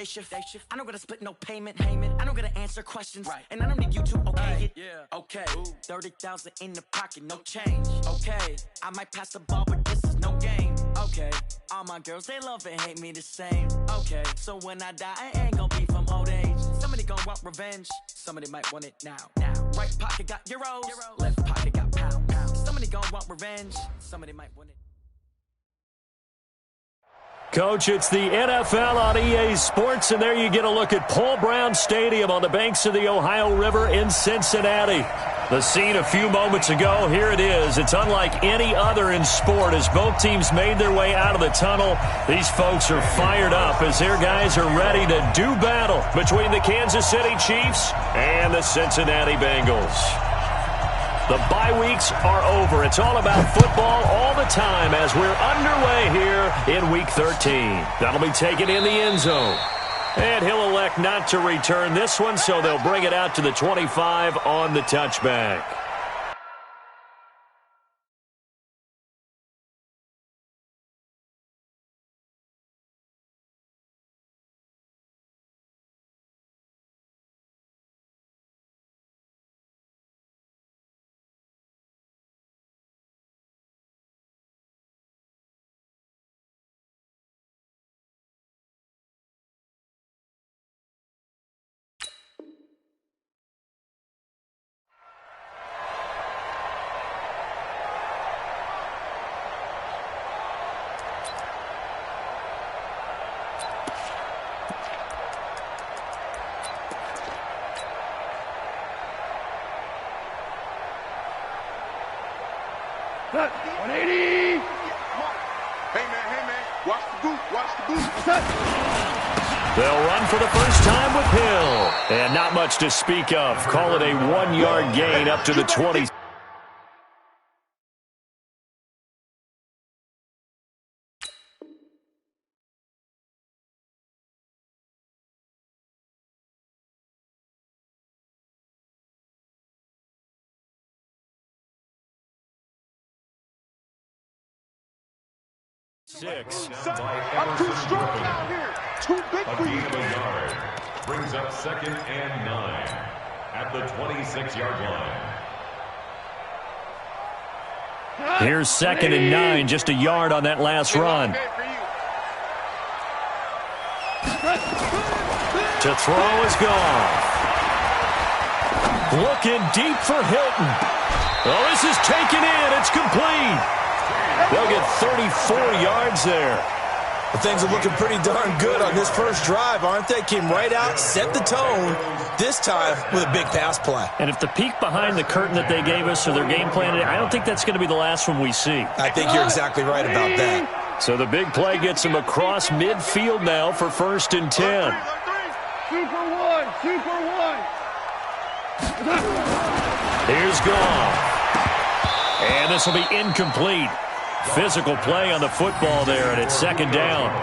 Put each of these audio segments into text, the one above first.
shift. I don't gotta split no payment. I don't gotta answer questions. And I don't need you to okay it. Okay. 30,000 in the pocket, no change. Okay. I might pass the ball, but this is no game. Okay. All my girls, they love and hate me the same. Okay. So when I die, I ain't gonna be from old age. Somebody gonna want revenge. Somebody might want it now. Right pocket got euros. Left pocket got pound. Somebody gonna want revenge. Somebody might want it. Coach, it's the NFL on EA Sports, and there you get a look at Paul Brown Stadium on the banks of the Ohio River in Cincinnati. The scene a few moments ago, here it is. It's unlike any other in sport as both teams made their way out of the tunnel. These folks are fired up as their guys are ready to do battle between the Kansas City Chiefs and the Cincinnati Bengals. The bye weeks are over. It's all about football all the time as we're underway here in Week 13. That'll be taken in the end zone. And he'll elect not to return this one, so they'll bring it out to the 25 on the touchback. Cut. 180. Hey, man. Watch the boot. They'll run for the first time with Hill. And not much to speak of. Call it a 1-yard gain up to the 20. Six. I'm too strong out here. Too big for you. Yard brings up 2nd and 9 at the 26-yard line. Here's 2nd and 9, just a yard on that last run. To throw is gone. Looking deep for Hilton. Oh, this is taken in. It's complete. They'll get 34 yards there. Well, things are looking pretty darn good on this first drive, aren't they? Came right out, set the tone, this time with a big pass play. And if the peek behind the curtain that they gave us or their game plan, I don't think that's going to be the last one we see. I think you're exactly right about that. So the big play gets them across midfield now for 1st and 10. Super one. Here's gone. And this will be incomplete. Physical play on the football there, and it's 2nd down.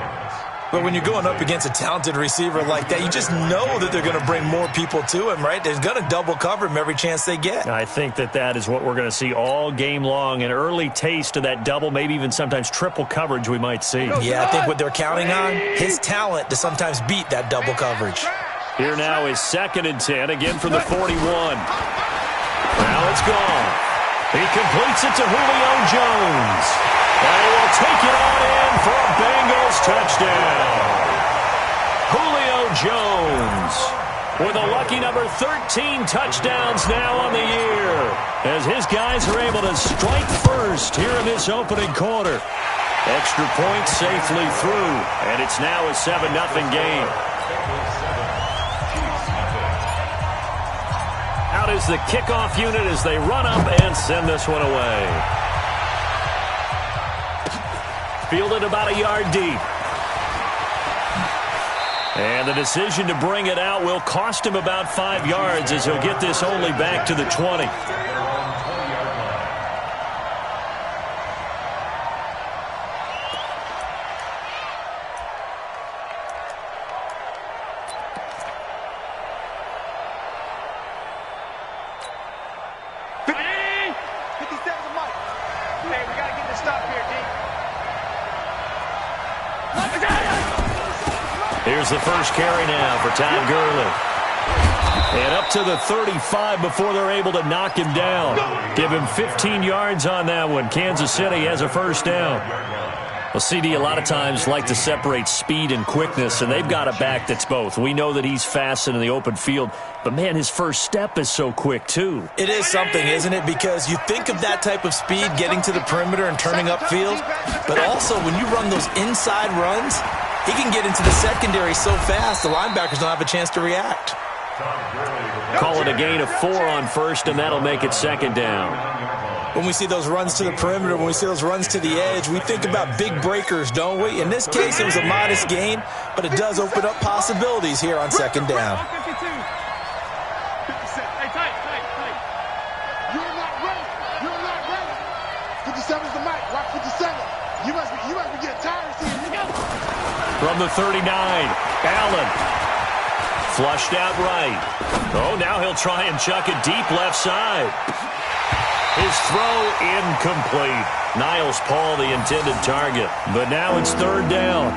But when you're going up against a talented receiver like that, you just know that they're going to bring more people to him, right? They're going to double cover him every chance they get. I think that is what we're going to see all game long, an early taste of that double, maybe even sometimes triple coverage we might see. Yeah, I think what they're counting on, his talent to sometimes beat that double coverage. Here now is 2nd and 10, again from the 41. Now it's gone. He completes it to Julio Jones. And he will take it on in for a Bengals touchdown. Julio Jones with a lucky number 13 touchdowns now on the year as his guys are able to strike first here in this opening quarter. Extra point safely through, and it's now a 7-0 game. Out is the kickoff unit as they run up and send this one away. Fielded about a yard deep. And the decision to bring it out will cost him about 5 yards as he'll get this only back to the 20. Here's the first carry now for Todd Gurley. And up to the 35 before they're able to knock him down. Give him 15 yards on that one. Kansas City has a first down. Well, CD a lot of times like to separate speed and quickness, and they've got a back that's both. We know that he's fast in the open field, but, man, his first step is so quick, too. It is something, isn't it? Because you think of that type of speed getting to the perimeter and turning upfield, but also when you run those inside runs, he can get into the secondary so fast the linebackers don't have a chance to react. Call it a gain of 4 on first, and that'll make it second down. When we see those runs to the perimeter, when we see those runs to the edge, we think about big breakers, don't we? In this case, it was a modest gain, but it does open up possibilities here on second down. Hey, tight. You're not ready. 57's the mic. Watch 57. You must be getting tired of seeing me. From the 39, Allen. Flushed out right. Oh, now he'll try and chuck it deep left side. His throw incomplete. Niles Paul, the intended target. But now it's third down.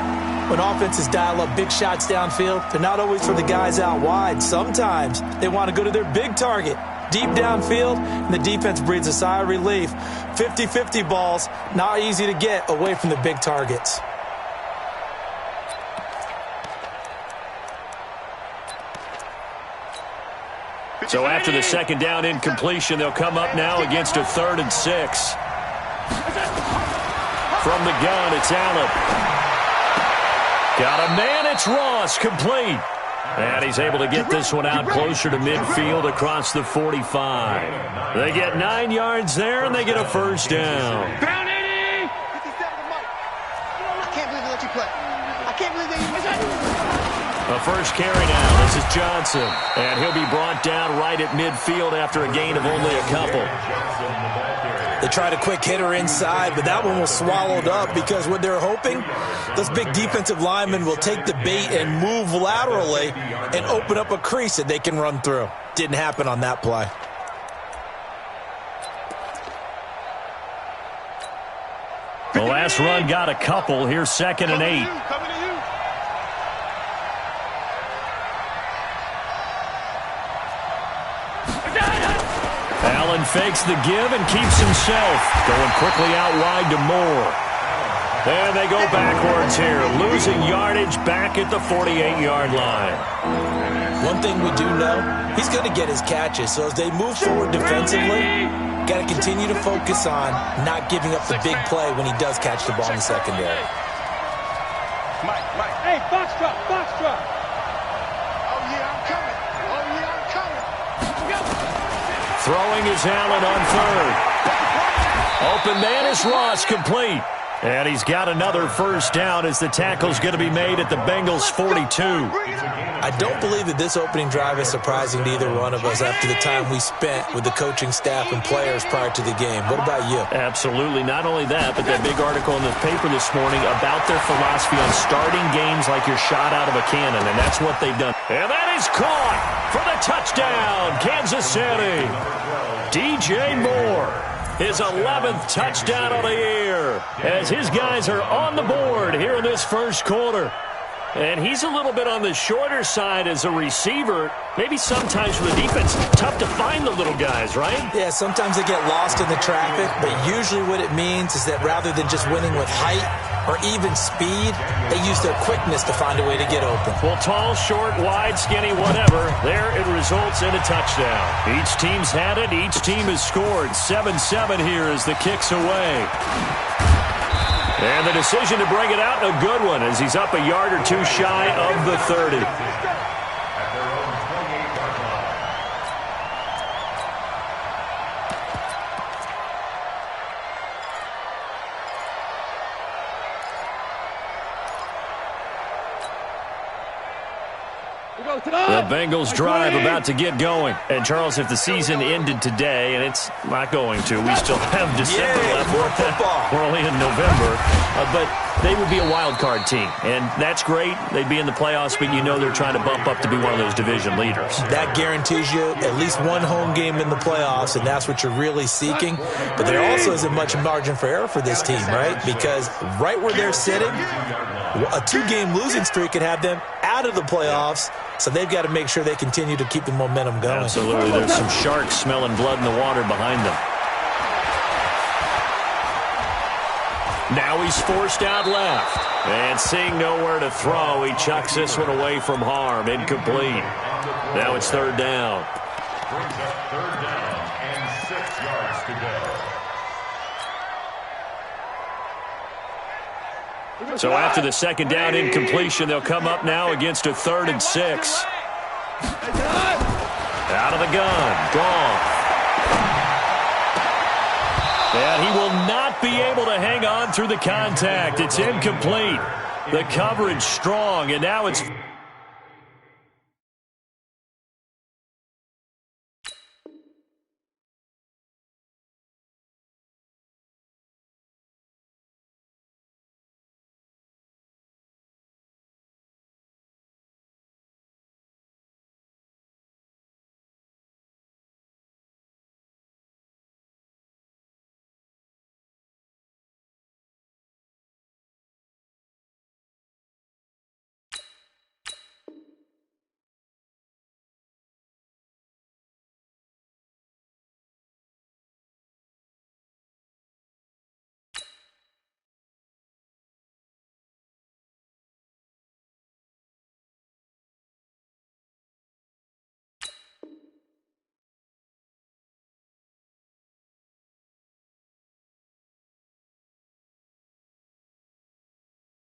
When offenses dial up big shots downfield, they're not always for the guys out wide. Sometimes they want to go to their big target, deep downfield, and the defense breathes a sigh of relief. 50-50 balls, not easy to get away from the big targets. So after the second down incompletion, they'll come up now against a 3rd and 6. From the gun, it's Allen. Got a man, it's Ross, complete. And he's able to get this one out closer to midfield across the 45. They get 9 yards there, and they get a first down. Pound 80! I can't believe they let you play. I can't believe they... A first carry now. This is Johnson. And he'll be brought down right at midfield after a gain of only a couple. They tried a quick hitter inside, but that one was swallowed up because what they're hoping, those big defensive linemen will take the bait and move laterally and open up a crease that they can run through. Didn't happen on that play. The last run got a couple. Here's 2nd and 8. Allen fakes the give and keeps himself. Going quickly out wide to Moore. And they go backwards here. Losing yardage back at the 48-yard line. One thing we do know, he's going to get his catches. So as they move forward defensively, got to continue to focus on not giving up the big play when he does catch the ball in the secondary. Mike. Hey, box drop. Oh, yeah, I'm coming. Throwing is Allen on 3rd. Open man is Ross, complete. And he's got another first down as the tackle's going to be made at the Bengals' 42. I don't believe that this opening drive is surprising to either one of us after the time we spent with the coaching staff and players prior to the game. What about you? Absolutely. Not only that, but that big article in the paper this morning about their philosophy on starting games like you're shot out of a cannon, and that's what they've done. And that is caught for the touchdown, Kansas City. DJ Moore. His 11th touchdown of the year as his guys are on the board here in this first quarter. And he's a little bit on the shorter side as a receiver. Maybe sometimes for the defense, tough to find the little guys, right? Yeah, sometimes they get lost in the traffic, but usually what it means is that rather than just winning with height or even speed, they use their quickness to find a way to get open. Well, tall, short, wide, skinny, whatever, there it results in a touchdown. Each team's had it. Each team has scored. 7-7 here as the kick's away. And the decision to bring it out, a good one, as he's up a yard or two shy of the 30. The Bengals drive about to get going. And, Charles, if the season ended today, and it's not going to, we still have December left. More football. We're only in November. But they would be a wild card team. And that's great. They'd be in the playoffs, but you know they're trying to bump up to be one of those division leaders. That guarantees you at least one home game in the playoffs, and that's what you're really seeking. But there also isn't much margin for error for this team, right? Because right where they're sitting, A 2-game losing streak could have them out of the playoffs, so they've got to make sure they continue to keep the momentum going. Absolutely. There's some sharks smelling blood in the water behind them. Now he's forced out left. And seeing nowhere to throw, he chucks this one away from harm. Incomplete. Now it's third down. Brings up third down and 6 yards to go. So after the second down incompletion, they'll come up now against a 3rd and 6. Out of the gun. Gone. And he will not be able to hang on through the contact. It's incomplete. The coverage strong, and now it's...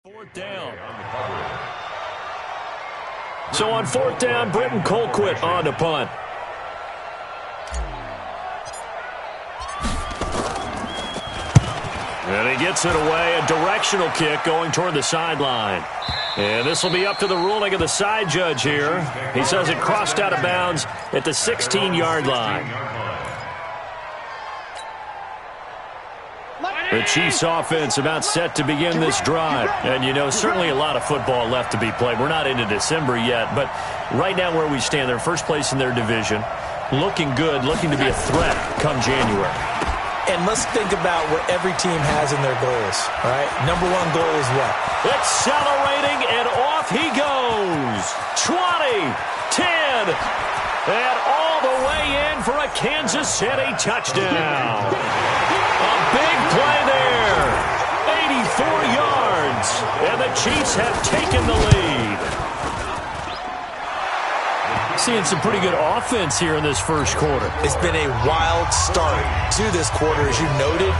Fourth down. So on fourth down, Britton Colquitt on to punt. And he gets it away, a directional kick going toward the sideline. And this will be up to the ruling of the side judge here. He says it crossed out of bounds at the 16-yard line. The Chiefs offense about set to begin this drive. And, you know, certainly a lot of football left to be played. We're not into December yet, but right now where we stand, they're first place in their division. Looking good, looking to be a threat come January. And let's think about what every team has in their goals, all right? Number one goal is what? Accelerating, and off he goes. 20, 10, and all the way in for a Kansas City touchdown. A big play there. 84 yards, and the Chiefs have taken the lead. Seeing some pretty good offense here in this first quarter. It's been a wild start to this quarter, as you noted.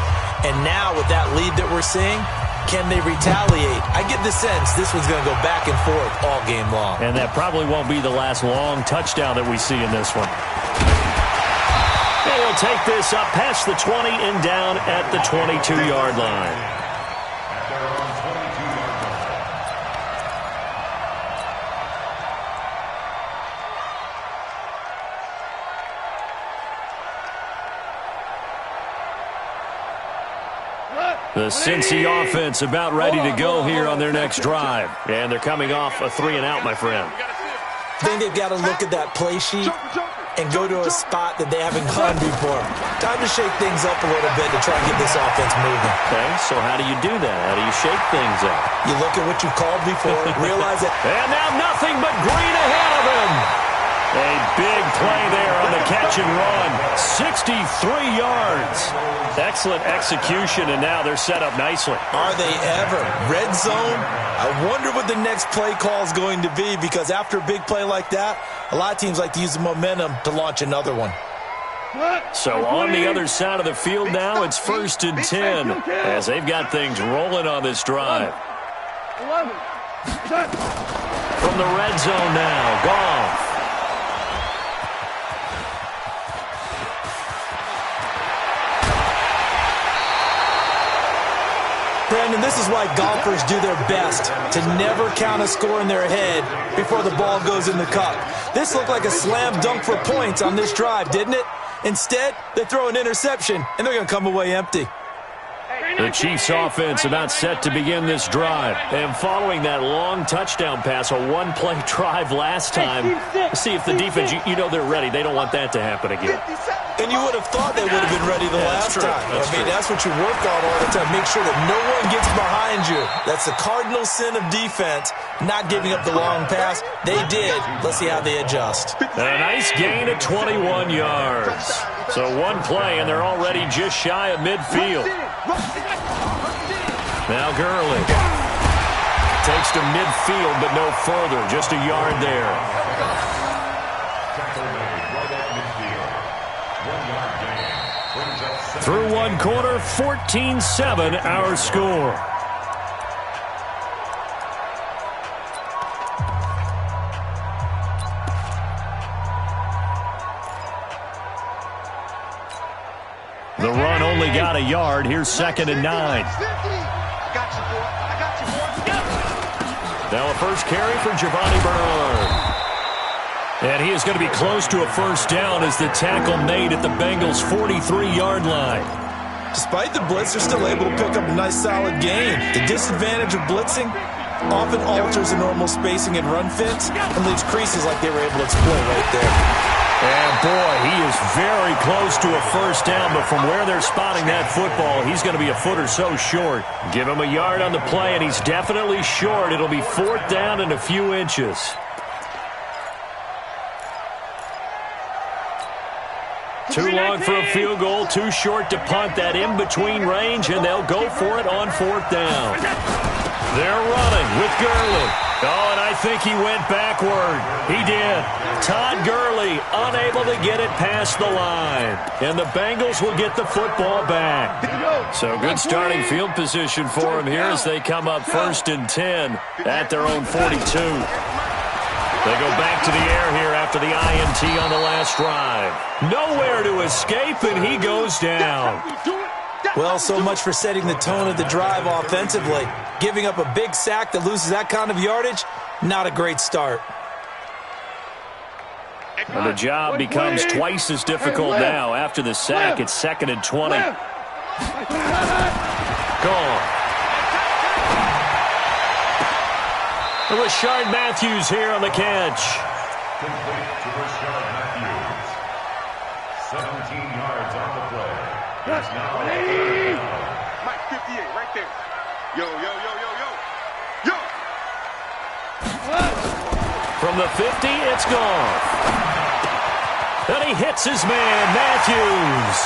And now with that lead that we're seeing, can they retaliate? I get the sense this one's going to go back and forth all game long. And that probably won't be the last long touchdown that we see in this one. And he'll take this up past the 20 and down at the 22-yard line. The Cincy offense about ready to go here on their next drive. And they're coming off a 3-and-out, my friend. I think they've got to look at that play sheet and go to a spot that they haven't gone before. Time to shake things up a little bit to try and get this offense moving. Okay, so how do you do that? How do you shake things up? You look at what you called before, realize that... And now nothing but green ahead of him. A big play there on the catch and run. 63 yards. Excellent execution, and now they're set up nicely. Are they ever? Red zone? I wonder what the next play call is going to be, because after a big play like that, a lot of teams like to use the momentum to launch another one. So on the other side of the field now, it's 1st and 10 as they've got things rolling on this drive. From the red zone now, Goff. Brandon, this is why golfers do their best to never count a score in their head before the ball goes in the cup. This looked like a slam dunk for points on this drive, didn't it? Instead, they throw an interception, and they're going to come away empty. The Chiefs offense about set to begin this drive. And following that long touchdown pass, a one-play drive last time, see if the defense, you know they're ready. They don't want that to happen again. And you would have thought they would have been ready the last time. That's what you work on all the time. Make sure that no one gets behind you. That's the cardinal sin of defense, not giving up the long pass. They did. Let's see how they adjust. And a nice gain of 21 yards. So one play, and they're already just shy of midfield. Now Gurley takes to midfield, but no further. Just a yard there. Through one quarter, 14-7 our score. The run only got a yard. Here's 2nd and 9. Now a first carry for Giovanni Bernard. And he is going to be close to a first down as the tackle made at the Bengals' 43-yard line. Despite the blitz, they're still able to pick up a nice solid gain. The disadvantage of blitzing often alters the normal spacing and run fits and leaves creases like they were able to exploit right there. And boy, he is very close to a first down, but from where they're spotting that football, he's going to be a foot or so short. Give him a yard on the play, and he's definitely short. It'll be 4th down and a few inches. Too long for a field goal, too short to punt. That in-between range, and they'll go for it on 4th down. They're running with Gurley. Oh, and I think he went backward. He did. Todd Gurley unable to get it past the line. And the Bengals will get the football back. So good starting field position for him here as they come up 1st and 10 at their own 42. They go back to the air here after the INT on the last drive. Nowhere to escape, and he goes down. Well, so much for setting the tone of the drive offensively. Giving up a big sack that loses that kind of yardage, not a great start. And the job becomes twice as difficult now. After the sack, it's 2nd and 20. Gone. Rashard Matthews here on the catch. Complete to Rashard Matthews. 17 yards on the play. It's now Mike 58 right there. Yo. From the 50, it's gone. And he hits his man, Matthews.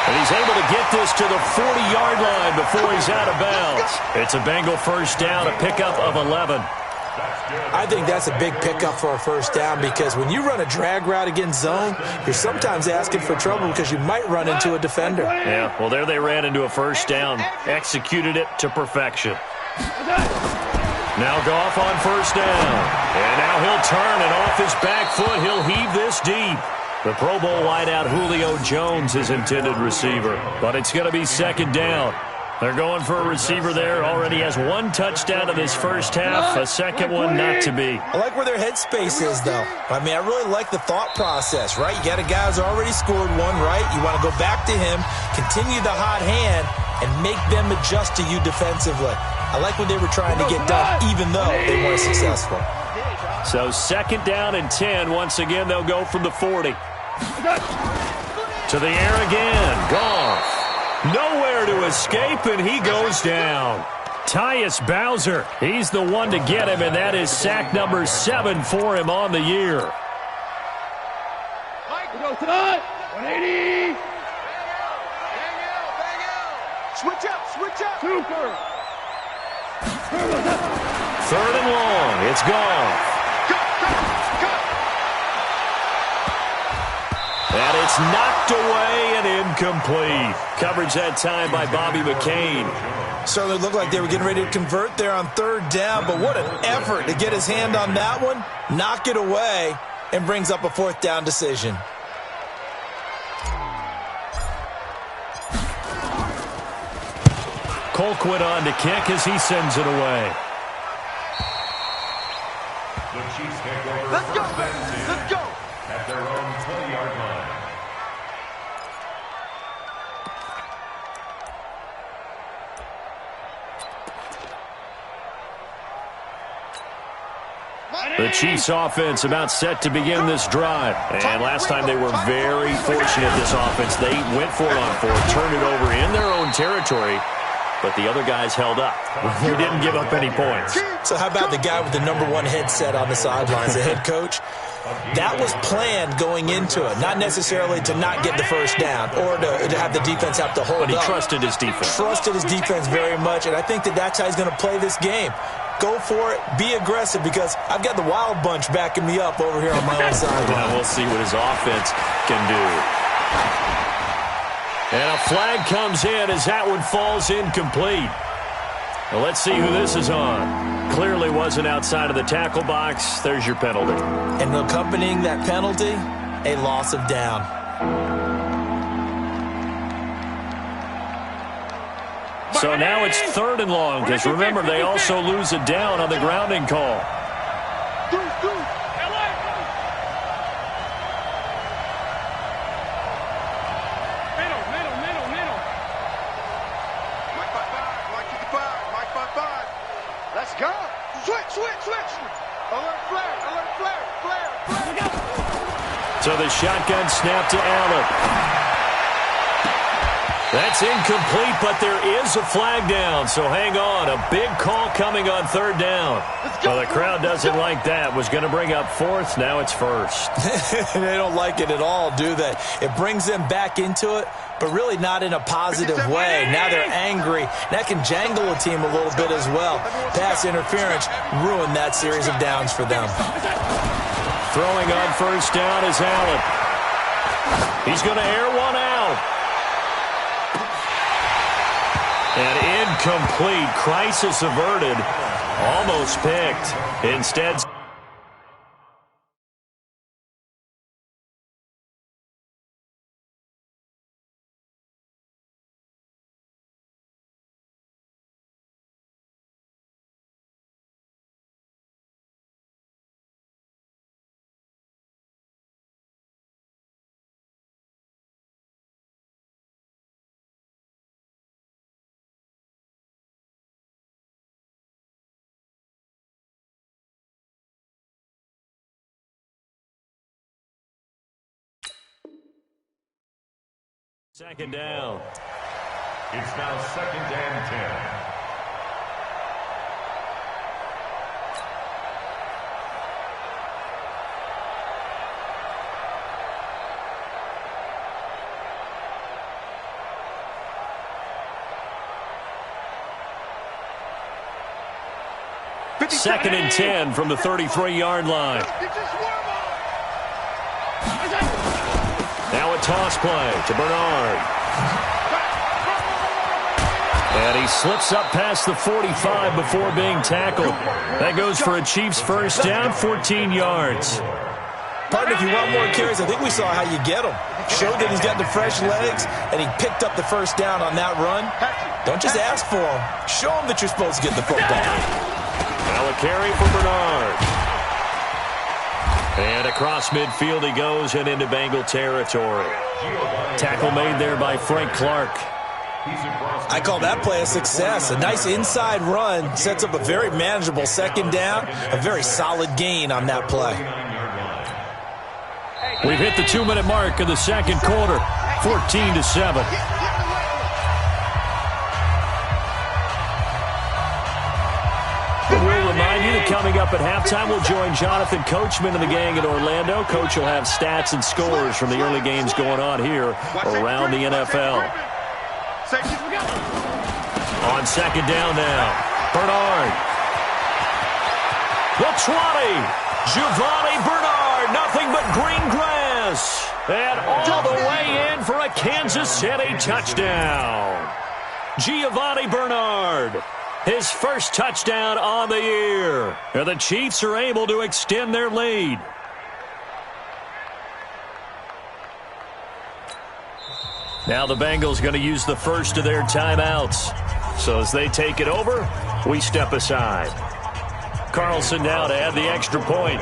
And he's able to get this to the 40-yard line before he's out of bounds. It's a Bengal first down, a pickup of 11. I think that's a big pickup for a first down because when you run a drag route against zone, you're sometimes asking for trouble because you might run into a defender. Yeah, well, there they ran into a first down, executed it to perfection. Now Goff on first down. And now he'll turn, and off his back foot, he'll heave this deep. The Pro Bowl wideout Julio Jones is intended receiver, but it's going to be 2nd down. They're going for a receiver there. Already has 1 touchdown in this first half. A second one not to be. I like where their headspace is, though. I mean, I really like the thought process, right? You got a guy who's already scored one, right? You want to go back to him, continue the hot hand, and make them adjust to you defensively. I like what they were trying to get done, even though they weren't successful. So 2nd down and 10. Once again, they'll go from the 40. To the air again. Goff. Nowhere to escape, and he goes down. Tyus Bowser, he's the one to get him, and that is sack number 7 for him on the year. Mike, we go tonight. 180. Switch up. Super. 3rd and long. It's Goff. And it's knocked away and incomplete. Coverage that time by Bobby McCain. Certainly looked like they were getting ready to convert there on 3rd down, but what an effort to get his hand on that one, knock it away, and brings up a 4th down decision. Colquitt on to kick as he sends it away. The Chiefs take over. Let's go. At their own 20-yard line. The Chiefs offense about set to begin this drive. And last time they were very fortunate, this offense. They went for it on fourth, turned it over in their own territory, but the other guys held up. They didn't give up any points. So how about the guy with the #1 headset on the sidelines, the head coach? That was planned going into it, not necessarily to not get the first down or to have the defense have to hold up. But he trusted his defense. Trusted his defense very much, and I think that's how he's going to play this game. Go for it. Be aggressive, because I've got the wild bunch backing me up over here on my own sideline. Now we'll see what his offense can do. And a flag comes in as that one falls incomplete. Well, let's see who this is on. Clearly wasn't outside of the tackle box. There's your penalty. And accompanying that penalty, a loss of down. So now it's 3rd and long, because remember, they also lose a down on the grounding call. Let's go. Switch. Alert flare. So the shotgun snap to Allen. That's incomplete, but there is a flag down, so hang on. A big call coming on 3rd down. Well, the crowd doesn't like that. Was going to bring up 4th. Now it's 1st. They don't like it at all, do they? It brings them back into it, but really not in a positive way. Now they're angry. That can jangle a team a little bit as well. Pass interference ruined that series of downs for them. Throwing on 1st down is Allen. He's going to air one out. And incomplete. Crisis averted. Almost picked. Instead... Second down. It's now 2nd and 10. Second and 10 from the 33-yard line. Now a toss play to Bernard. And he slips up past the 45 before being tackled. That goes for a Chiefs first down, 14 yards. Partner, if you want more carries, I think we saw how you get them. Showed that he's got the fresh legs, and he picked up the first down on that run. Don't just ask for them. Show them that you're supposed to get the football. Now a carry for Bernard. And across midfield he goes and into Bengal territory. Tackle made there by Frank Clark. I call that play a success. A nice inside run sets up a very manageable second down. A very solid gain on that play. We've hit the 2-minute mark of the second quarter. 14-7. We'll remind you that coming up at halftime, we'll join Jonathan Coachman and the gang in Orlando. Coach will have stats and scores from the early games going on here around the NFL. On second down now, Bernard. The 20. Giovanni Bernard, nothing but green grass. And all the way in for a Kansas City touchdown. Giovanni Bernard. His first touchdown on the year. And the Chiefs are able to extend their lead. Now the Bengals going to use the first of their timeouts. So as they take it over, we step aside. Carlson now to add the extra point.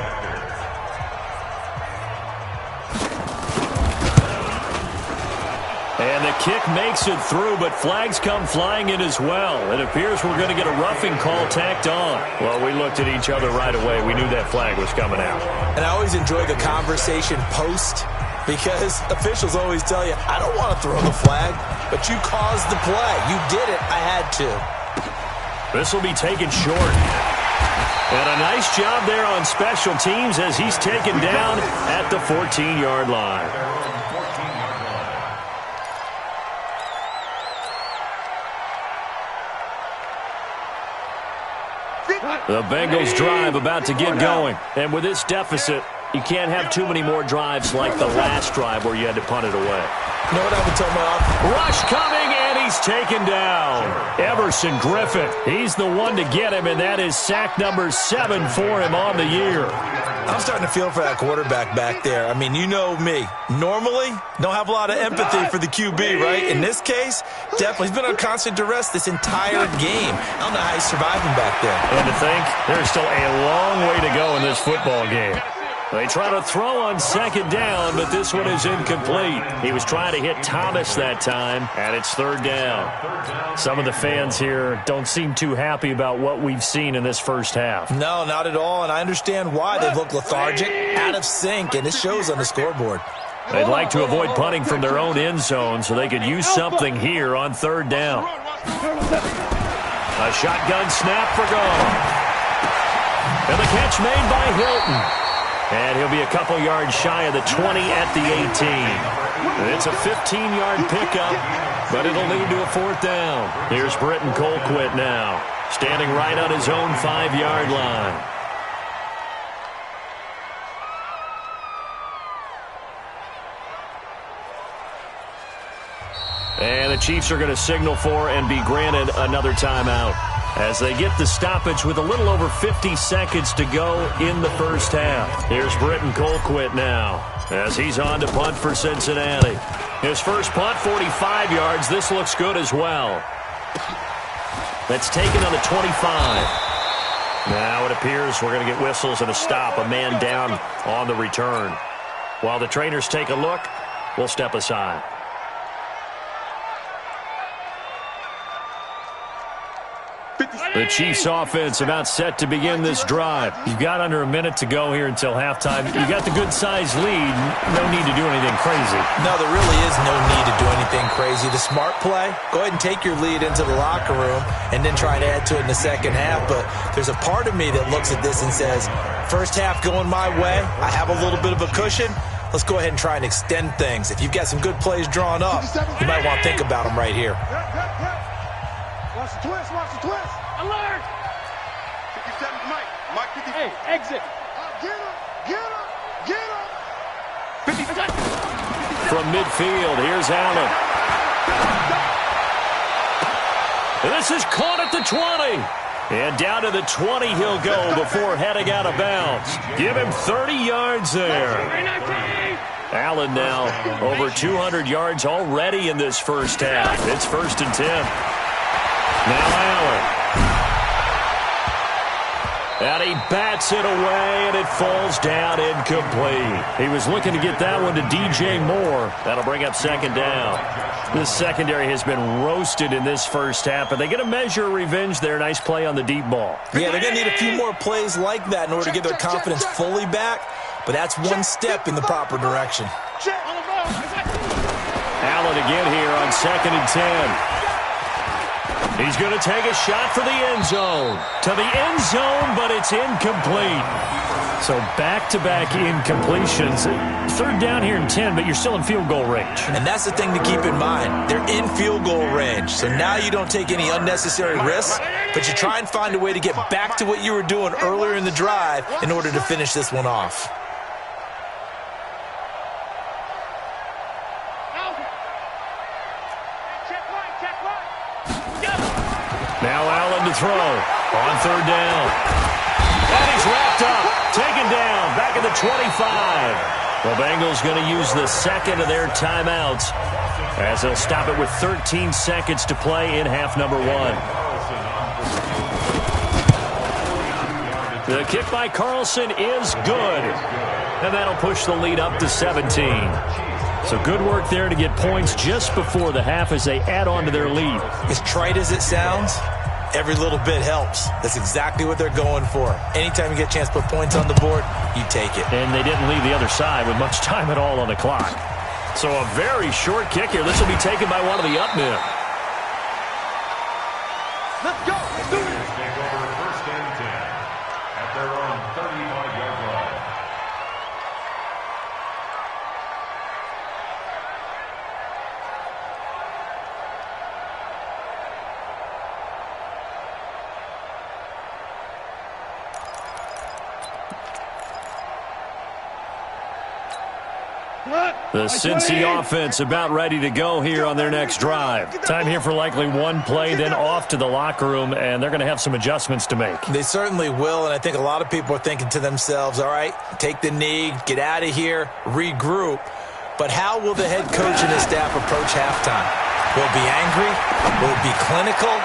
And the kick makes it through, but flags come flying in as well. It appears we're going to get a roughing call tacked on. Well, we looked at each other right away. We knew that flag was coming out. And I always enjoy the conversation post, because officials always tell you, I don't want to throw the flag, but you caused the play. You did it. I had to. This will be taken short. And a nice job there on special teams as he's taken down at the 14-yard line. The Bengals drive about to get going. And with this deficit, you can't have too many more drives like the last drive where you had to punt it away. You know what I would tell my offense? Rush coming, and he's taken down. Everson Griffin, he's the one to get him, and that is sack number 7 for him on the year. I'm starting to feel for that quarterback back there. I mean, you know me. Normally, don't have a lot of empathy for the QB, right? In this case, definitely. He's been on constant duress this entire game. I don't know how he's surviving back there. And to think, there's still a long way to go in this football game. They try to throw on second down, but this one is incomplete. He was trying to hit Thomas that time, and it's third down. Some of the fans here don't seem too happy about what we've seen in this first half. No, not at all, and I understand why. They've looked lethargic, out of sync, and it shows on the scoreboard. They'd like to avoid punting from their own end zone so they could use something here on third down. A shotgun snap for goal. And the catch made by Hilton. And he'll be a couple yards shy of the 20 at the 18. It's a 15-yard pickup, but it'll lead to a fourth down. Here's Britton Colquitt now, standing right on his own 5-yard line. And the Chiefs are going to signal for and be granted another timeout as they get the stoppage with a little over 50 seconds to go in the first half. Here's Britton Colquitt now as he's on to punt for Cincinnati. His first punt, 45 yards. This looks good as well. That's taken on the 25. Now it appears we're going to get whistles and a stop, a man down on the return. While the trainers take a look, we'll step aside. The Chiefs offense about set to begin this drive. You've got under a minute to go here until halftime. You've got the good-sized lead. No need to do anything crazy. No, there really is no need to do anything crazy. The smart play, go ahead and take your lead into the locker room and then try to add to it in the second half. But there's a part of me that looks at this and says, first half going my way, I have a little bit of a cushion. Let's go ahead and try and extend things. If you've got some good plays drawn up, you might want to think about them right here. Watch the twist, watch the twist. Alert! 57, Mike. Mike 50. Hey, exit. Get him, get him, get him. 50. From midfield, here's Allen. This is caught at the 20. And down to the 20 he'll go before heading out of bounds. Give him 30 yards there. Allen now over 200 yards already in this first half. It's 1st and 10. Now Allen. And he bats it away, and it falls down incomplete. He was looking to get that one to DJ Moore. That'll bring up second down. This secondary has been roasted in this first half, but they get a measure of revenge there. Nice play on the deep ball. Yeah, they're going to need a few more plays like that in order to get their confidence fully back, but that's one step in the proper direction. Allen again here on 2nd and 10. He's going to take a shot for the end zone. To the end zone, but it's incomplete. So back-to-back incompletions. Third down here and 10, but you're still in field goal range. And that's the thing to keep in mind. They're in field goal range. So now you don't take any unnecessary risks, but you try and find a way to get back to what you were doing earlier in the drive in order to finish this one off. Now Allen to throw on third down. And he's wrapped up, taken down, back at the 25. The Bengals going to use the second of their timeouts as they'll stop it with 13 seconds to play in half number 1. The kick by Carlson is good. And that'll push the lead up to 17. So good work there to get points just before the half as they add on to their lead. As trite as it sounds, every little bit helps. That's exactly what they're going for. Anytime you get a chance to put points on the board, you take it. And they didn't leave the other side with much time at all on the clock. So a very short kick here. This will be taken by one of the up men. Let's go. Let's do it. Take over first and 10 at their own 35-yard line. The Cincy offense about ready to go here on their next drive. Time here for likely one play, then off to the locker room, and they're going to have some adjustments to make. They certainly will, and I think a lot of people are thinking to themselves, all right, take the knee, get out of here, regroup. But how will the head coach and his staff approach halftime? Will it be angry? Will it be clinical?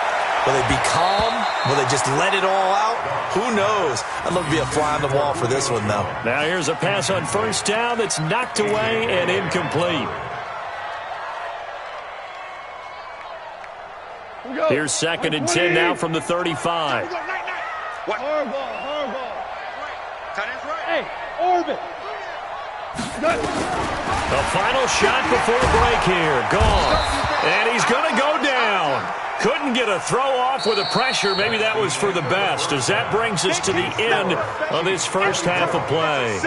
Will they be calm? Will they just let it all out? Who knows? I'd love to be a fly on the wall for this one, though. Now here's a pass on first down that's knocked away and incomplete. Here's 2nd and 10 now from the 35. What? Hard ball. Tight end's right. Hey, orbit. The final shot before break here. Gone. And he's going to go down. Couldn't get a throw off with the pressure. Maybe that was for the best, as that brings us to the end of this first half of play.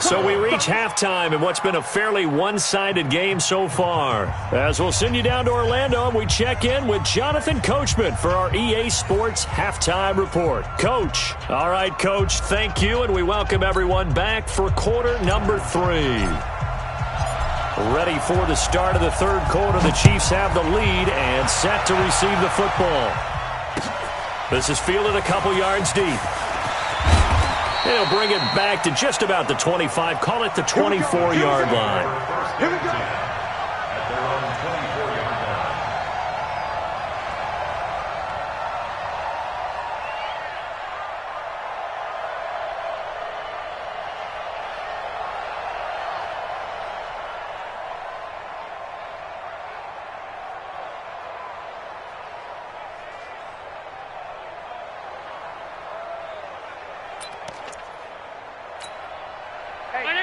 So we reach halftime in what's been a fairly one-sided game so far. As we'll send you down to Orlando, and we check in with Jonathan Coachman for our EA Sports Halftime Report. Coach. All right, Coach, thank you, and we welcome everyone back for quarter number 3. Ready for the start of the third quarter. The Chiefs have the lead and set to receive the football. This is fielded a couple yards deep. They'll bring it back to just about the 25. Call it the 24-yard line. Here we go. At their own 24-yard line.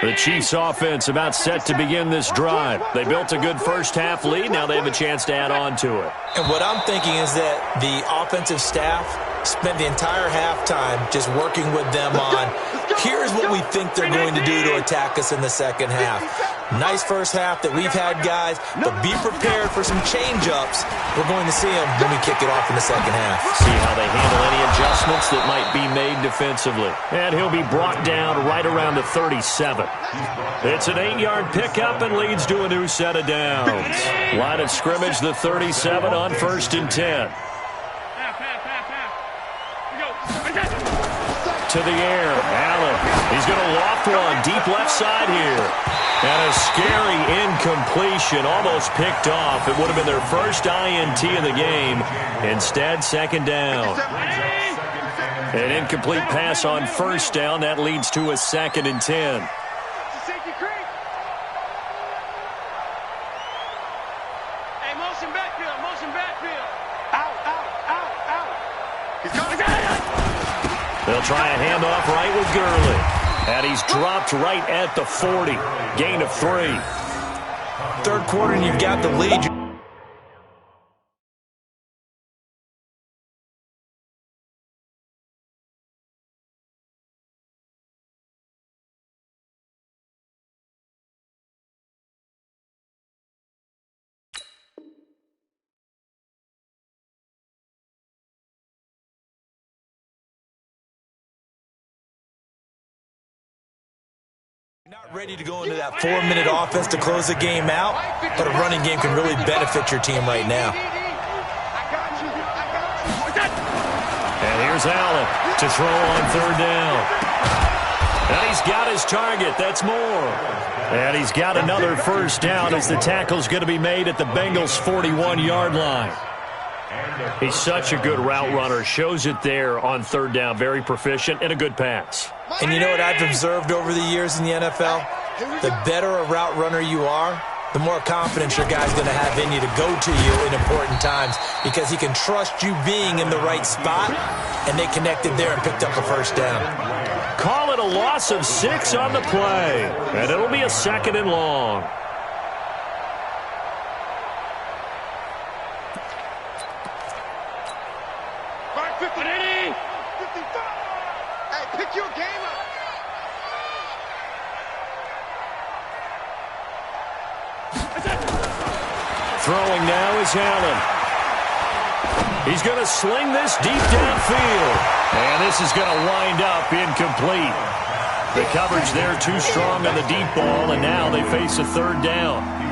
The Chiefs offense about set to begin this drive. They built a good first half lead. Now they have a chance to add on to it. And what I'm thinking is that the offensive staff spent the entire halftime just working with them on, here's what we think they're going to do to attack us in the second half. Nice first half that we've had, guys, but be prepared for some change-ups. We're going to see them when we kick it off in the second half. See how they handle any adjustments that might be made defensively. And he'll be brought down right around the 37. It's an 8-yard pickup and leads to a new set of downs. Line of scrimmage, the 37 on 1st and 10. To the air, Allen. He's going to loft one deep left side here. And a scary incompletion, almost picked off. It would have been their first INT of the game. Instead, 2nd down. An incomplete pass on 1st down. That leads to a 2nd and 10. Hey, motion backfield. Out. He's coming. They'll try a handoff right with Gurley. And he's dropped right at the 40. Gain of 3. Third quarter, and you've got the lead. Not ready to go into that 4-minute offense to close the game out, but a running game can really benefit your team right now. And here's Allen to throw on 3rd down. And he's got his target. That's more. And he's got another 1st down as the tackle's going to be made at the Bengals' 41-yard line. He's such a good route runner. Shows it there on 3rd down. Very proficient and a good pass. And you know what I've observed over the years in the NFL? The better a route runner you are, the more confidence your guy's going to have in you to go to you in important times because he can trust you being in the right spot, and they connected there and picked up a first down. Call it a loss of 6 on the play, and it'll be a 2nd and long. Pick your game up. Throwing now is Allen. He's going to sling this deep downfield. And this is going to wind up incomplete. The coverage there too strong on the deep ball, and now they face a 3rd down.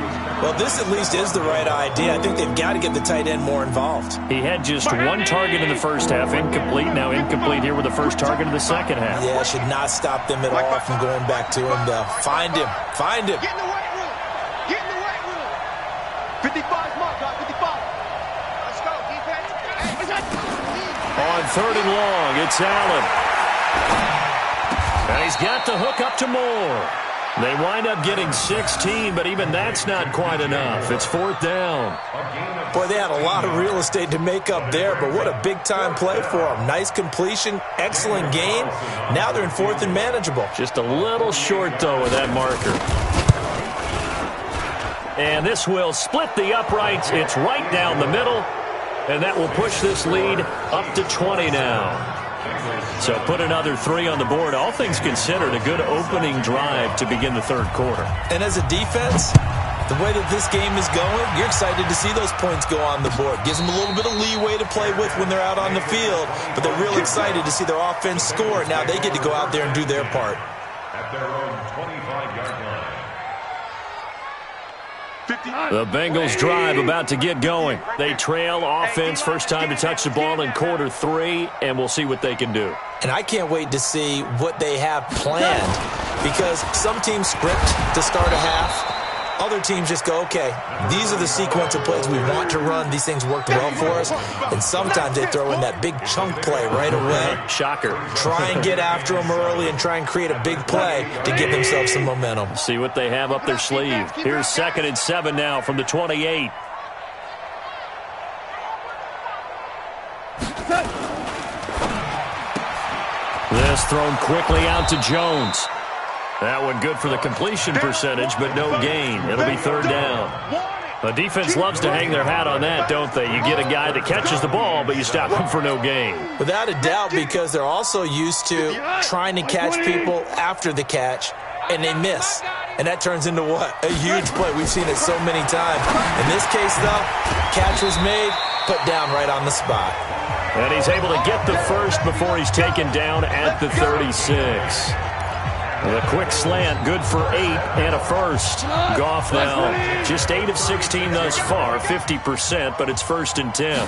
Well, this at least is the right idea. I think they've got to get the tight end more involved. He had just 1 target in the first half, incomplete. Now incomplete here with the first target of the second half. Yeah, should not stop them at all from going back to him, though. Find him. Find him. Get in the weight room. Get in the weight room. 55's mark, God. 55. Let's go, defense. On 3rd and long, it's Allen. And he's got the hook up to Moore. They wind up getting 16, but even that's not quite enough. It's 4th down. Boy, they had a lot of real estate to make up there, but what a big-time play for them. Nice completion, excellent gain. Now they're in 4th and manageable. Just a little short, though, of that marker. And this will split the uprights. It's right down the middle, and that will push this lead up to 20 now. So put another 3 on the board. All things considered, a good opening drive to begin the 3rd quarter. And as a defense, the way that this game is going, you're excited to see those points go on the board. Gives them a little bit of leeway to play with when they're out on the field, but they're real excited to see their offense score. Now they get to go out there and do their part. At their own 25-yard line. The Bengals drive about to get going. They trail offense, first time to touch the ball in quarter 3, and we'll see what they can do. And I can't wait to see what they have planned, because some teams script to start a half. Other teams just go, okay, these are the sequence of plays we want to run. These things worked well for us. And sometimes they throw in that big chunk play right away. Shocker. Try and get after them early and try and create a big play to give themselves some momentum. See what they have up their sleeve. Here's 2nd and 7 now from the 28. This thrown quickly out to Jones. That one good for the completion percentage, but no gain. It'll be 3rd down. The defense loves to hang their hat on that, don't they? You get a guy that catches the ball, but you stop him for no gain. Without a doubt, because they're also used to trying to catch people after the catch, and they miss. And that turns into what? A huge play. We've seen it so many times. In this case, though, catch was made, put down right on the spot. And he's able to get the first before he's taken down at the 36. The quick slant, good for 8 and a first. Goff now just 8 of 16 thus far, 50%, but it's 1st and 10.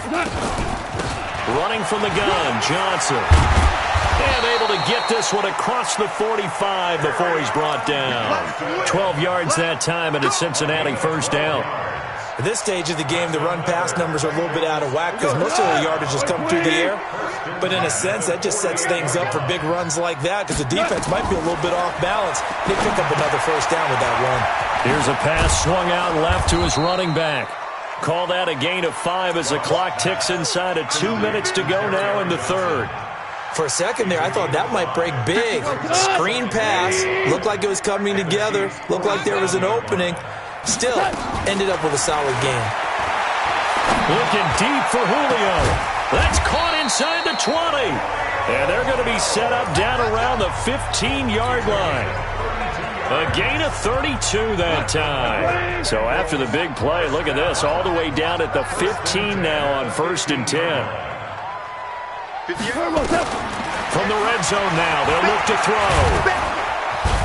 Running from the gun, Johnson. And able to get this one across the 45 before he's brought down. 12 yards that time, and it's Cincinnati 1st down. At this stage of the game, the run-pass numbers are a little bit out of whack because most of the yardage has come through the air. But in a sense, that just sets things up for big runs like that because the defense might be a little bit off balance. They pick up another 1st down with that run. Here's a pass swung out left to his running back. Call that a gain of 5 as the clock ticks inside of 2 minutes to go now in the 3rd. For a second there, I thought that might break big. Screen pass. Looked like it was coming together. Looked like there was an opening. Still, ended up with a solid game. Looking deep for Julio. That's caught inside the 20. And they're going to be set up down around the 15-yard line. A gain of 32 that time. So after the big play, look at this, all the way down at the 15 now on 1st and 10. From the red zone now, they'll look to throw.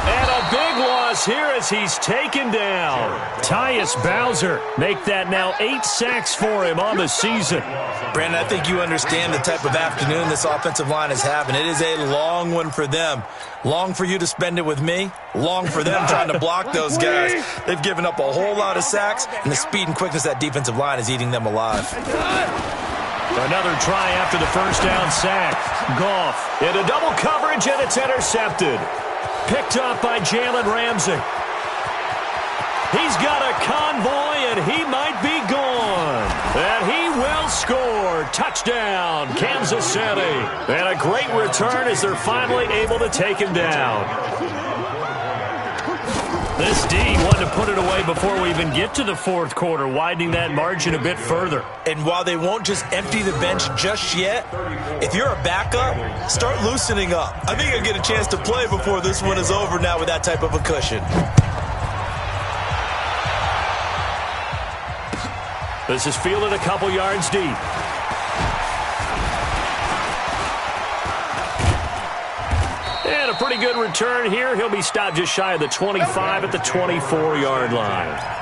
And a big loss here as he's taken down. Tyus Bowser make that now 8 sacks for him on the season. Brandon, I think you understand the type of afternoon this offensive line is having. It is a long one for them. Long for you to spend it with me. Long for them trying to block those guys. They've given up a whole lot of sacks, and the speed and quickness of that defensive line is eating them alive. Another try after the 1st down sack. Goff into double coverage, and it's intercepted. Picked up by Jalen Ramsey. He's got a convoy, and he might be gone. And he will score. Touchdown, Kansas City. And a great return as they're finally able to take him down. This D wanted to put it away before we even get to the fourth quarter, widening that margin a bit further. And while they won't just empty the bench just yet, if you're a backup, start loosening up. I think you'll get a chance to play before this one is over now with that type of a cushion. This is fielded a couple yards deep. And a pretty good return here. He'll be stopped just shy of the 25 at the 24-yard line.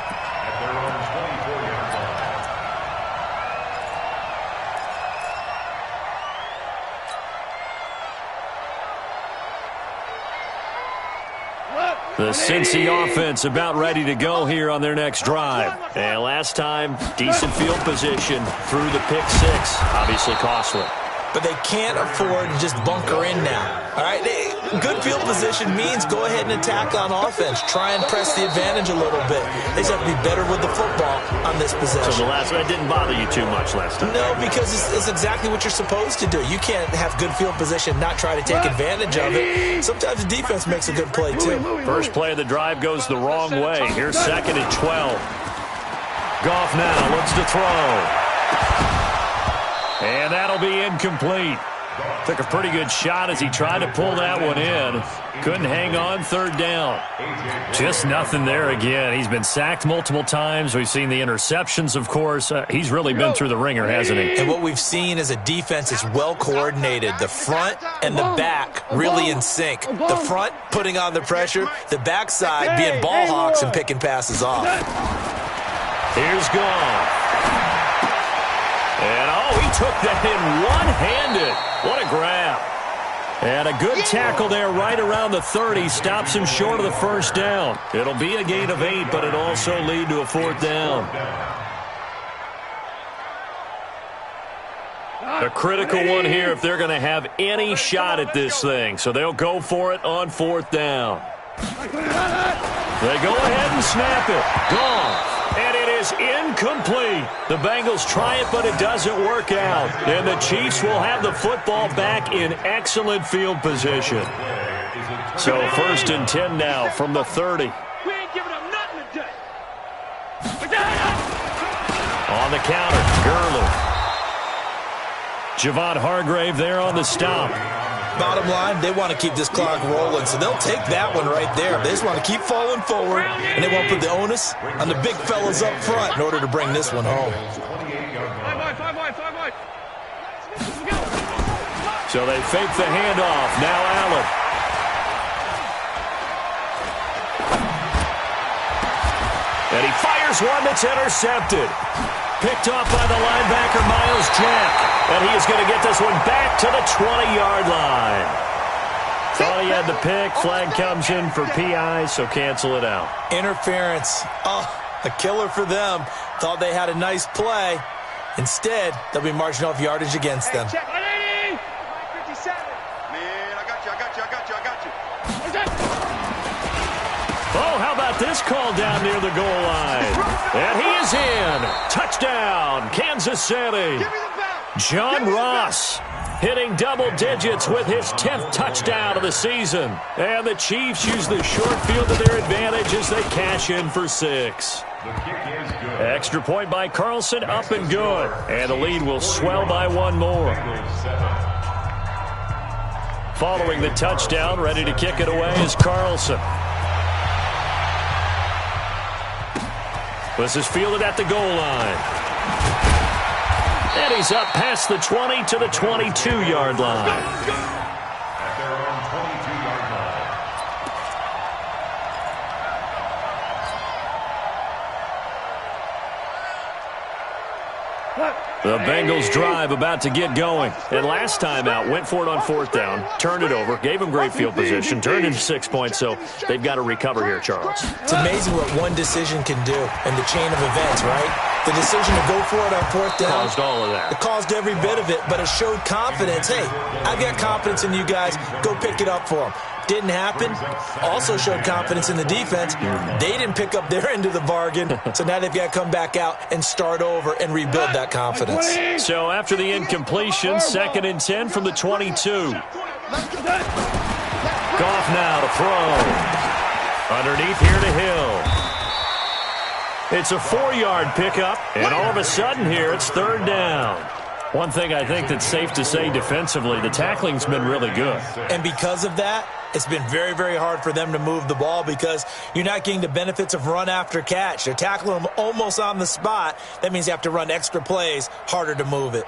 The Cincy offense about ready to go here on their next drive. And last time, decent field position through the pick six. Obviously costly. But they can't afford to just bunker in now. All right, good field position means go ahead and attack on offense. Try and press the advantage a little bit. They just have to be better with the football on this possession. So the last one didn't bother you too much last time? No, because it's exactly what you're supposed to do. You can't have good field position, not try to take advantage of it. Sometimes the defense makes a good play, too. First play of the drive goes the wrong way. Here's 2nd and 12. Goff now looks to throw. And that'll be incomplete. Took a pretty good shot as he tried to pull that one in. Couldn't hang on, 3rd down. Just nothing there again. He's been sacked multiple times. We've seen the interceptions, of course. He's really been through the ringer, hasn't he? And what we've seen is a defense is well coordinated. The front and the back really in sync. The front putting on the pressure. The backside being ball hawks and picking passes off. Here's Goff. And, he took that in one-handed. What a grab. And a good tackle there right around the 30. Stops him short of the 1st down. It'll be a gain of 8, but it'll also lead to a 4th down. A critical one here if they're going to have any shot at this thing. So they'll go for it on 4th down. They go ahead and snap it. Gone. And it is incomplete. The Bengals try it, but it doesn't work out. And the Chiefs will have the football back in excellent field position. So 1st and 10 now from the 30. We ain't giving up nothing today. On the counter, Gurley. Javon Hargrave there on the stop. Bottom line, they want to keep this clock rolling, so they'll take that one right there. They just want to keep falling forward, and they want to put the onus on the big fellas up front in order to bring this one home. Five wide. So they fake the handoff. Now Allen. And he fires one that's intercepted. Picked off by the linebacker, Miles Jack. And he is going to get this one back to the 20-yard line. Thought he had the pick. Flag comes in for PI, so cancel it out. Interference. Oh, a killer for them. Thought they had a nice play. Instead, they'll be marching off yardage against them. Check. 180. 57. Man, I got you. Oh, how about this call down near the goal line? And he is in. Touchdown, Kansas City. Give me the ball. John Ross hitting double digits with his 10th touchdown of the season. And the Chiefs use the short field to their advantage as they cash in for 6. Extra point by Carlson, up and good. And the lead will swell by 1 more. Following the touchdown, ready to kick it away is Carlson. This is fielded at the goal line. And he's up past the 20 to the 22-yard line. At their own 22-yard line. The Bengals drive about to get going. And last time out, went for it on 4th down, turned it over, gave them great field position, turned into 6 points, so they've got to recover here, Charles. It's amazing what one decision can do in the chain of events, right? The decision to go for it on 4th down. Caused all of that. It caused every bit of it, but it showed confidence. Hey, I've got confidence in you guys. Go pick it up for them. Didn't happen. Also showed confidence in the defense. They didn't pick up their end of the bargain, so now they've got to come back out and start over and rebuild that confidence. So after the incompletion, 2nd and 10 from the 22. Goff now to throw. Underneath here to Hill. It's a 4-yard pickup, and all of a sudden here it's 3rd down. One thing I think that's safe to say defensively, the tackling's been really good. And because of that, it's been very, very hard for them to move the ball because you're not getting the benefits of run after catch. They're tackling them almost on the spot. That means you have to run extra plays, harder to move it.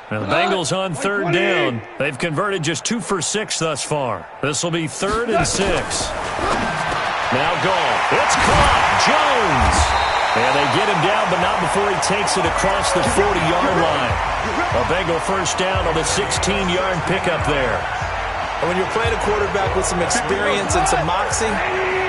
Now the Bengals on 3rd down. They've converted just 2 for 6 thus far. This will be 3rd and 6. Now Goff. It's caught. Jones. And they get him down, but not before he takes it across the 40-yard line. A Bengal first down on the 16-yard pickup there. And when you're playing a quarterback with some experience and some moxie,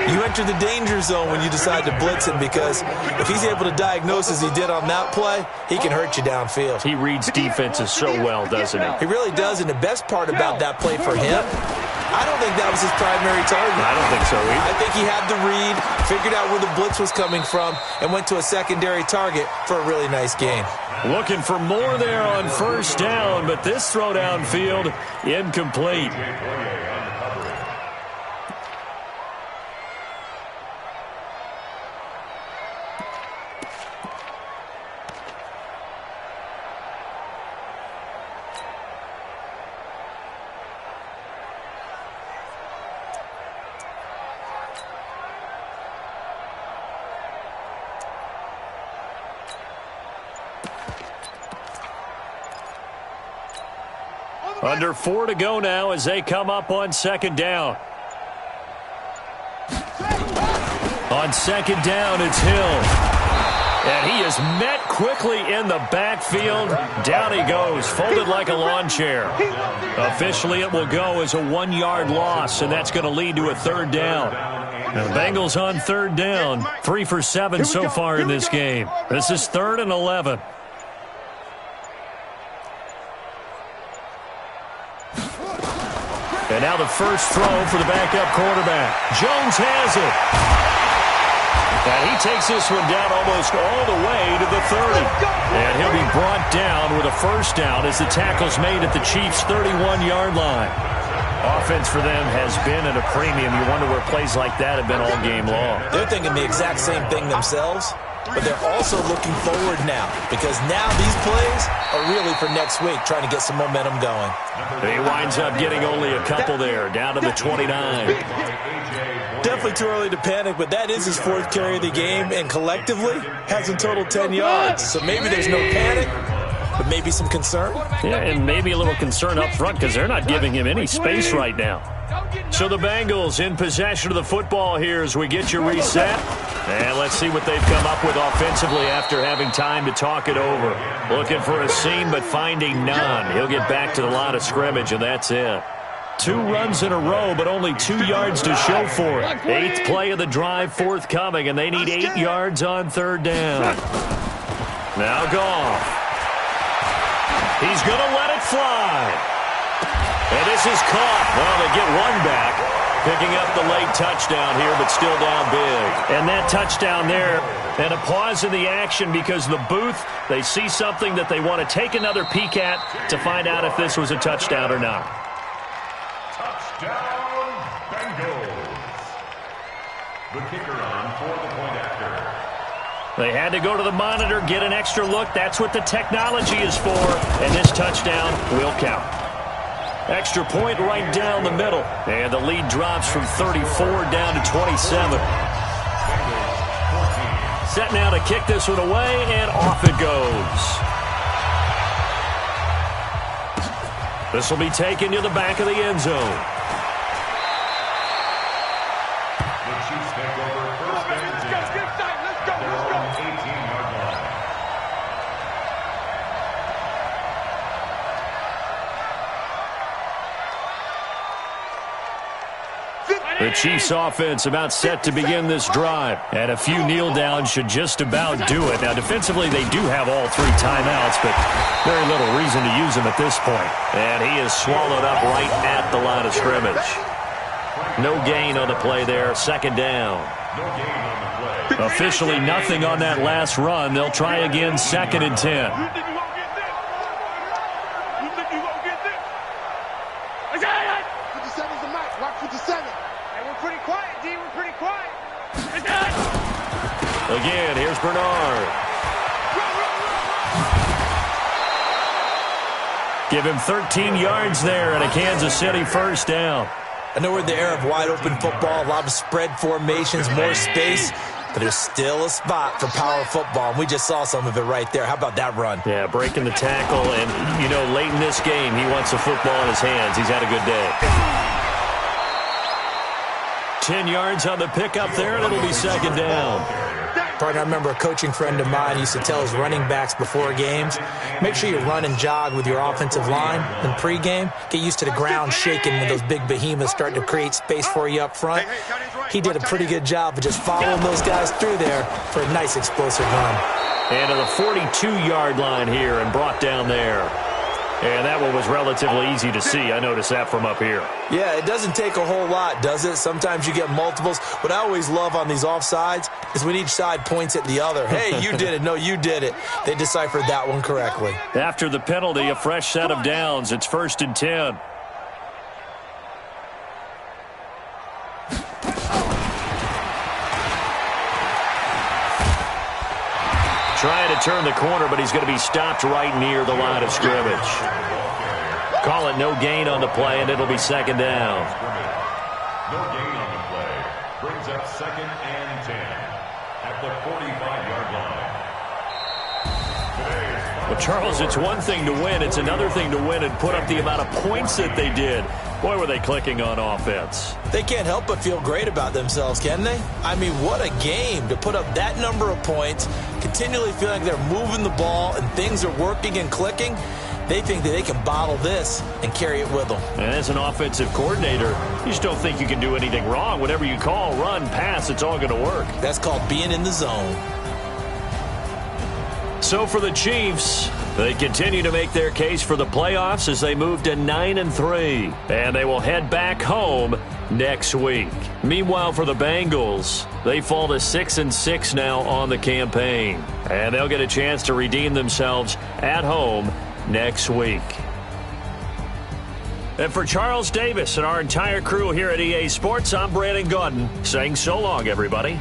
you enter the danger zone when you decide to blitz him because if he's able to diagnose as he did on that play, he can hurt you downfield. He reads defenses so well, doesn't he? He really does, and the best part about that play for him, I don't think that was his primary target. I don't think so either. I think he had the read, figured out where the blitz was coming from, and went to a secondary target for a really nice gain. Looking for more there on 1st down, but this throw downfield incomplete. Under 4 to go now as they come up on 2nd down. On 2nd down, it's Hill. And he is met quickly in the backfield. Down he goes, folded like a lawn chair. Officially, it will go as a 1-yard loss, and that's going to lead to a 3rd down. And the Bengals on 3rd down, 3 for 7 so far in this game. This is 3rd and 11. And now the first throw for the backup quarterback. Jones has it. And he takes this one down almost all the way to the 30. And he'll be brought down with a first down as the tackle's made at the Chiefs' 31-yard line. Offense for them has been at a premium. You wonder where plays like that have been all game long. They're thinking the exact same thing themselves, but they're also looking forward now because now these plays are really for next week, trying to get some momentum going. He winds up getting only a couple there, down to the 29. Definitely too early to panic, but that is his 4th carry of the game, and collectively has in total 10 yards. So maybe there's no panic, but maybe some concern. Yeah, and maybe a little concern up front because they're not giving him any space right now. So the Bengals in possession of the football here as we get you reset. And let's see what they've come up with offensively after having time to talk it over. Looking for a seam, but finding none. He'll get back to the line of scrimmage, and that's it. 2 runs in a row, but only 2 yards to show for it. 8th play of the drive forthcoming, and they need 8 yards on 3rd down. Now Goff. He's going to let it fly. And this is caught. Well, they get one back, picking up the late touchdown here, but still down big. And that touchdown there, and a pause in the action because the booth, they see something that they want to take another peek at to find out if this was a touchdown or not. Touchdown, Bengals. The kicker on for the point after. They had to go to the monitor, get an extra look. That's what the technology is for, and this touchdown will count. Extra point right down the middle. And the lead drops from 34 down to 27. Set now to kick this one away, and off it goes. This will be taken to the back of the end zone. The Chiefs take over first and 10. They're on the 18-yard line. The Chiefs offense about set to begin this drive. And a few kneel downs should just about do it. Now, defensively, they do have all 3 timeouts, but very little reason to use them at this point. And he is swallowed up right at the line of scrimmage. No gain on the play there. Second down. Officially nothing on that last run. They'll try again, 2nd and 10. Again, here's Bernard. Give him 13 yards there and a Kansas City first down. I know we're in the era of wide-open football, a lot of spread formations, more space, but there's still a spot for power football, and we just saw some of it right there. How about that run? Yeah, breaking the tackle, and, you know, late in this game, he wants the football in his hands. He's had a good day. 10 yards on the pickup there, and it'll be 2nd down. Partner, I remember a coaching friend of mine used to tell his running backs before games, make sure you run and jog with your offensive line in pregame. Get used to the ground shaking when those big behemoths start to create space for you up front. He did a pretty good job of just following those guys through there for a nice explosive run. And to the 42-yard line here and brought down there. And that one was relatively easy to see. I noticed that from up here. Yeah, it doesn't take a whole lot, does it? Sometimes you get multiples. What I always love on these offsides is when each side points at the other. Hey, you did it. No, you did it. They deciphered that one correctly. After the penalty, a fresh set of downs. It's 1st and 10. Trying to turn the corner, but he's going to be stopped right near the line of scrimmage. Call it no gain on the play, and it'll be 2nd down. No gain on the play. Brings up 2nd and 10 at the 45-yard line. Well, Charles, it's one thing to win. It's another thing to win and put up the amount of points that they did. Boy, were they clicking on offense. They can't help but feel great about themselves, can they? I mean, what a game to put up that number of points, continually feeling like they're moving the ball and things are working and clicking. They think that they can bottle this and carry it with them. And as an offensive coordinator, you just don't think you can do anything wrong. Whatever you call, run, pass, it's all going to work. That's called being in the zone. So for the Chiefs, they continue to make their case for the playoffs as they move to 9-3. And they will head back home next week. Meanwhile, for the Bengals, they fall to 6-6 now on the campaign. And they'll get a chance to redeem themselves at home next week. And for Charles Davis and our entire crew here at EA Sports, I'm Brandon Gaudin saying so long, everybody.